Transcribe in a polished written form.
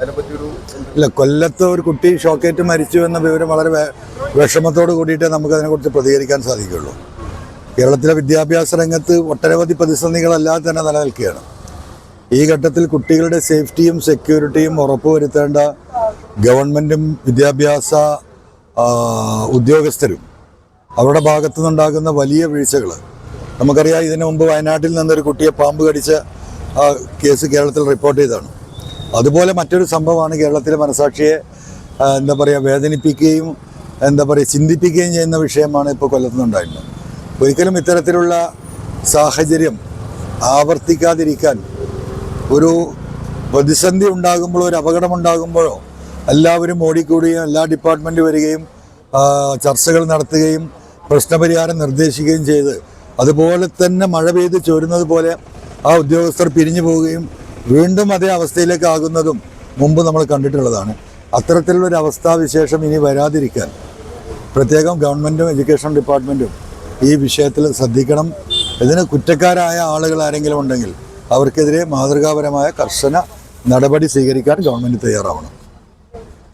ഇല്ല, കൊല്ലത്ത് ഒരു കുട്ടി ഷോക്കേറ്റ് മരിച്ചു എന്ന വിവരം വളരെ വിഷമത്തോട് കൂടിയിട്ടേ നമുക്ക് അതിനെക്കുറിച്ച് പ്രതികരിക്കാൻ സാധിക്കുകയുള്ളൂ. കേരളത്തിലെ വിദ്യാഭ്യാസ രംഗത്ത് ഒട്ടനവധി പ്രതിസന്ധികളല്ലാതെ തന്നെ നിലനിൽക്കുകയാണ്. ഈ ഘട്ടത്തിൽ കുട്ടികളുടെ സേഫ്റ്റിയും സെക്യൂരിറ്റിയും ഉറപ്പുവരുത്തേണ്ട ഗവൺമെൻറ്റും വിദ്യാഭ്യാസ ഉദ്യോഗസ്ഥരും അവരുടെ ഭാഗത്തു നിന്നുണ്ടാകുന്ന വലിയ വീഴ്ചകൾ നമുക്കറിയാം. ഇതിനു മുമ്പ് വയനാട്ടിൽ നിന്നൊരു കുട്ടിയെ പാമ്പ് കടിച്ച കേസ് കേരളത്തിൽ റിപ്പോർട്ട് ചെയ്തതാണ്. അതുപോലെ മറ്റൊരു സംഭവമാണ് കേരളത്തിലെ മനസാക്ഷിയെ വേദനിപ്പിക്കുകയും ചിന്തിപ്പിക്കുകയും ചെയ്യുന്ന വിഷയമാണ് ഇപ്പോൾ കൊല്ലത്തുനിന്നുണ്ടായിരുന്നത്. ഒരിക്കലും ഇത്തരത്തിലുള്ള സാഹചര്യം ആവർത്തിക്കാതിരിക്കാൻ ഒരു പ്രതിസന്ധി ഉണ്ടാകുമ്പോഴോ ഒരു അപകടമുണ്ടാകുമ്പോഴോ എല്ലാവരും ഓടിക്കൂടുകയും എല്ലാ ഡിപ്പാർട്ട്മെൻറ്റ് വരികയും ചർച്ചകൾ നടത്തുകയും പ്രശ്നപരിഹാരം നിർദ്ദേശിക്കുകയും ചെയ്ത് അതുപോലെ തന്നെ മഴ പെയ്ത് ചോരുന്നത് പോലെ ആ ഉദ്യോഗസ്ഥർ പിരിഞ്ഞു പോവുകയും വീണ്ടും അതേ അവസ്ഥയിലേക്ക് ആകുന്നതും മുമ്പ് നമ്മൾ കണ്ടിട്ടുള്ളതാണ്. അത്തരത്തിലുള്ളൊരു അവസ്ഥാവിശേഷം ഇനി വരാതിരിക്കാൻ പ്രത്യേകം ഗവൺമെൻറ്റും എഡ്യൂക്കേഷൻ ഡിപ്പാർട്ട്മെൻറ്റും ഈ വിഷയത്തിൽ ശ്രദ്ധിക്കണം. ഇതിന് കുറ്റക്കാരായ ആളുകൾ ആരെങ്കിലും ഉണ്ടെങ്കിൽ അവർക്കെതിരെ മാതൃകാപരമായ കർശന നടപടി സ്വീകരിക്കാൻ ഗവൺമെൻറ് തയ്യാറാവണം.